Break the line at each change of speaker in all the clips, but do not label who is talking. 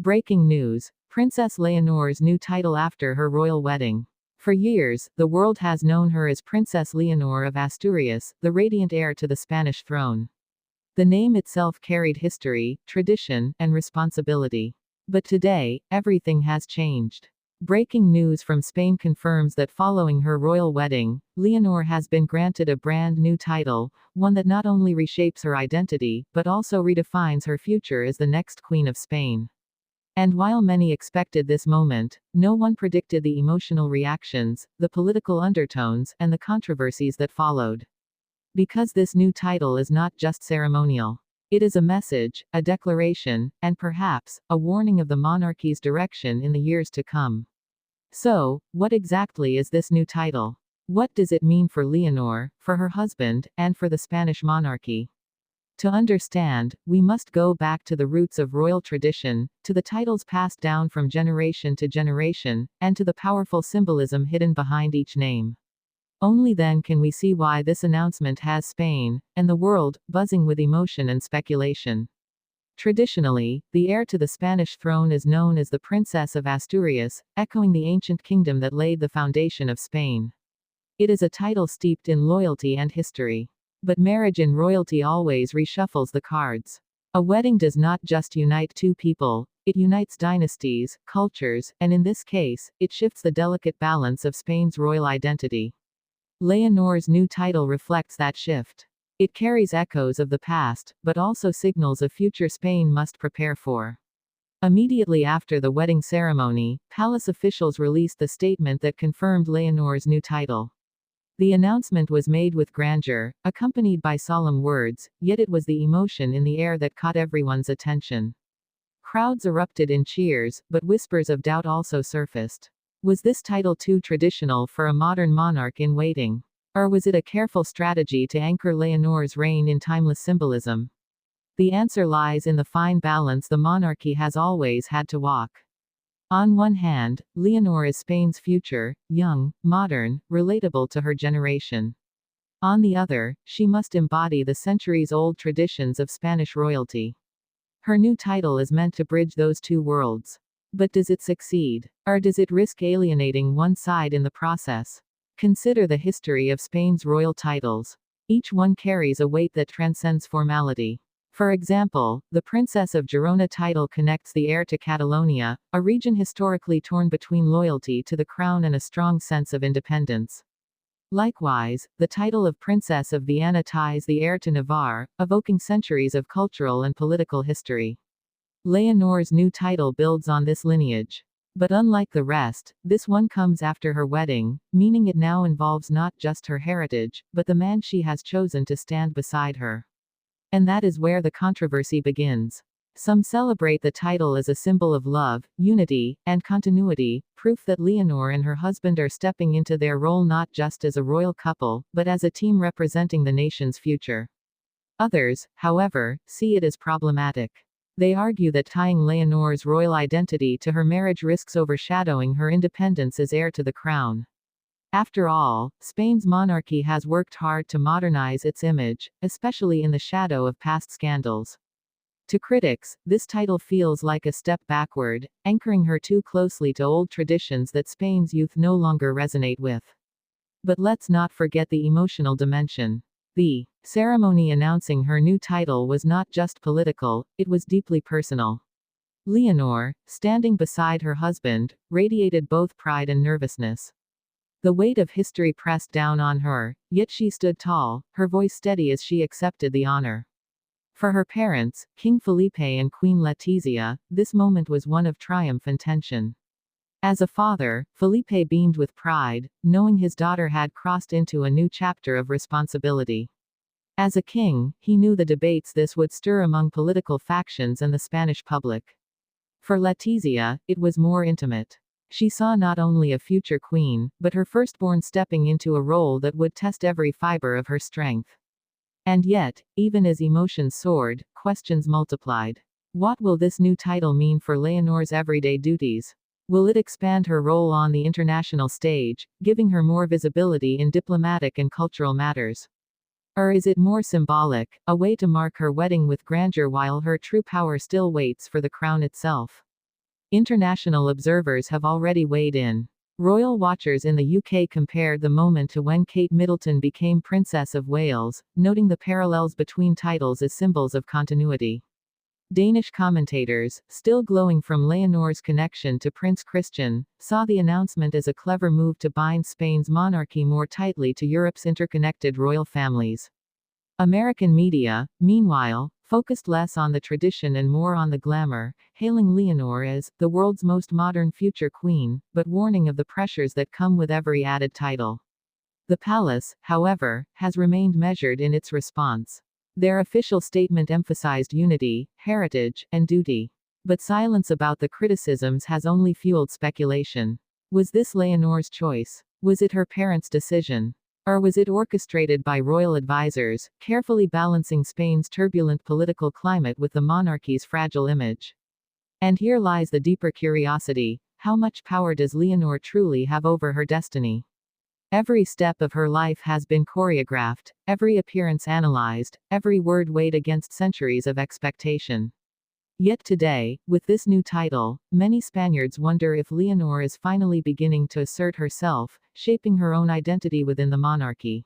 Breaking news. Princess Leonor's new title after her royal wedding. For years, the world has known her as Princess Leonor of Asturias, the radiant heir to the Spanish throne. The name itself carried history, tradition, and responsibility. But today, everything has changed. Breaking news from Spain confirms that following her royal wedding, Leonor has been granted a brand new title, one that not only reshapes her identity, but also redefines her future as the next Queen of Spain. And while many expected this moment, no one predicted the emotional reactions, the political undertones, and the controversies that followed. Because this new title is not just ceremonial. It is a message, a declaration, and perhaps, a warning of the monarchy's direction in the years to come. So, what exactly is this new title? What does it mean for Leonor, for her husband, and for the Spanish monarchy? To understand, we must go back to the roots of royal tradition, to the titles passed down from generation to generation, and to the powerful symbolism hidden behind each name. Only then can we see why this announcement has Spain, and the world, buzzing with emotion and speculation. Traditionally, the heir to the Spanish throne is known as the Princess of Asturias, echoing the ancient kingdom that laid the foundation of Spain. It is a title steeped in loyalty and history. But marriage in royalty always reshuffles the cards. A wedding does not just unite two people, it unites dynasties, cultures, and in this case, it shifts the delicate balance of Spain's royal identity. Leonor's new title reflects that shift. It carries echoes of the past, but also signals a future Spain must prepare for. Immediately after the wedding ceremony, palace officials released the statement that confirmed Leonor's new title. The announcement was made with grandeur, accompanied by solemn words, yet it was the emotion in the air that caught everyone's attention. Crowds erupted in cheers, but whispers of doubt also surfaced. Was this title too traditional for a modern monarch in waiting? Or was it a careful strategy to anchor Leonor's reign in timeless symbolism? The answer lies in the fine balance the monarchy has always had to walk. On one hand, Leonor is Spain's future, young, modern, relatable to her generation. On the other, she must embody the centuries-old traditions of Spanish royalty. Her new title is meant to bridge those two worlds. But does it succeed? Or does it risk alienating one side in the process? Consider the history of Spain's royal titles. Each one carries a weight that transcends formality. For example, the Princess of Girona title connects the heir to Catalonia, a region historically torn between loyalty to the crown and a strong sense of independence. Likewise, the title of Princess of Viana ties the heir to Navarre, evoking centuries of cultural and political history. Leonor's new title builds on this lineage. But unlike the rest, this one comes after her wedding, meaning it now involves not just her heritage, but the man she has chosen to stand beside her. And that is where the controversy begins. Some celebrate the title as a symbol of love, unity, and continuity, proof that Leonor and her husband are stepping into their role not just as a royal couple, but as a team representing the nation's future. Others, however, see it as problematic. They argue that tying Leonor's royal identity to her marriage risks overshadowing her independence as heir to the crown. After all, Spain's monarchy has worked hard to modernize its image, especially in the shadow of past scandals. To critics, this title feels like a step backward, anchoring her too closely to old traditions that Spain's youth no longer resonate with. But let's not forget the emotional dimension. The ceremony announcing her new title was not just political, it was deeply personal. Leonor, standing beside her husband, radiated both pride and nervousness. The weight of history pressed down on her, yet she stood tall, her voice steady as she accepted the honor. For her parents, King Felipe and Queen Letizia, this moment was one of triumph and tension. As a father, Felipe beamed with pride, knowing his daughter had crossed into a new chapter of responsibility. As a king, he knew the debates this would stir among political factions and the Spanish public. For Letizia, it was more intimate. She saw not only a future queen, but her firstborn stepping into a role that would test every fiber of her strength. And yet, even as emotions soared, questions multiplied. What will this new title mean for Leonor's everyday duties? Will it expand her role on the international stage, giving her more visibility in diplomatic and cultural matters? Or is it more symbolic, a way to mark her wedding with grandeur while her true power still waits for the crown itself? International observers have already weighed in. Royal watchers in the UK compared the moment to when Kate Middleton became Princess of Wales, noting the parallels between titles as symbols of continuity. Danish commentators, still glowing from Leonor's connection to Prince Christian, saw the announcement as a clever move to bind Spain's monarchy more tightly to Europe's interconnected royal families. American media, meanwhile, focused less on the tradition and more on the glamour, hailing Leonor as the world's most modern future queen, but warning of the pressures that come with every added title. The palace, however, has remained measured in its response. Their official statement emphasized unity, heritage, and duty. But silence about the criticisms has only fueled speculation. Was this Leonor's choice? Was it her parents' decision? Or was it orchestrated by royal advisors, carefully balancing Spain's turbulent political climate with the monarchy's fragile image? And here lies the deeper curiosity: how much power does Leonor truly have over her destiny? Every step of her life has been choreographed, every appearance analyzed, every word weighed against centuries of expectation. Yet today, with this new title, many Spaniards wonder if Leonor is finally beginning to assert herself, shaping her own identity within the monarchy.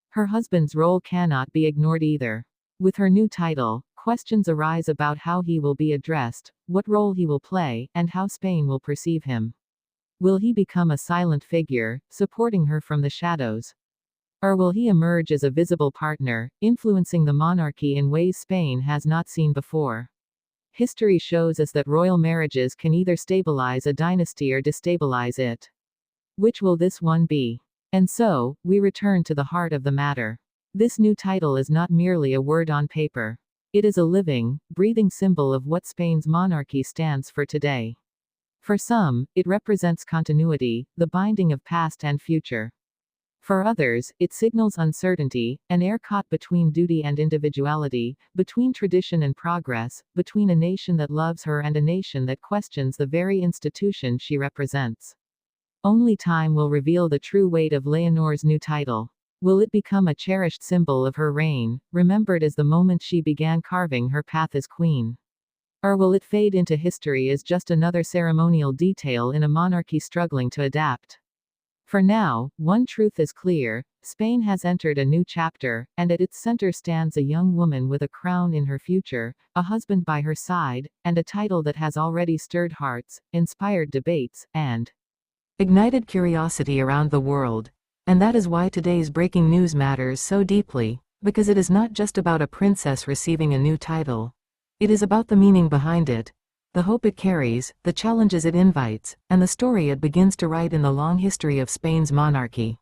Her husband's role cannot be ignored either. With her new title, questions arise about how he will be addressed, what role he will play, and how Spain will perceive him. Will he become a silent figure, supporting her from the shadows? Or will he emerge as a visible partner, influencing the monarchy in ways Spain has not seen before? History shows us that royal marriages can either stabilize a dynasty or destabilize it. Which will this one be? And so, we return to the heart of the matter. This new title is not merely a word on paper. It is a living, breathing symbol of what Spain's monarchy stands for today. For some, it represents continuity, the binding of past and future. For others, it signals uncertainty, an air caught between duty and individuality, between tradition and progress, between a nation that loves her and a nation that questions the very institution she represents. Only time will reveal the true weight of Leonor's new title. Will it become a cherished symbol of her reign, remembered as the moment she began carving her path as queen? Or will it fade into history as just another ceremonial detail in a monarchy struggling to adapt? For now, one truth is clear: Spain has entered a new chapter, and at its center stands a young woman with a crown in her future, a husband by her side, and a title that has already stirred hearts, inspired debates, and ignited curiosity around the world. And that is why today's breaking news matters so deeply, because it is not just about a princess receiving a new title. It is about the meaning behind it, the hope it carries, the challenges it invites, and the story it begins to write in the long history of Spain's monarchy.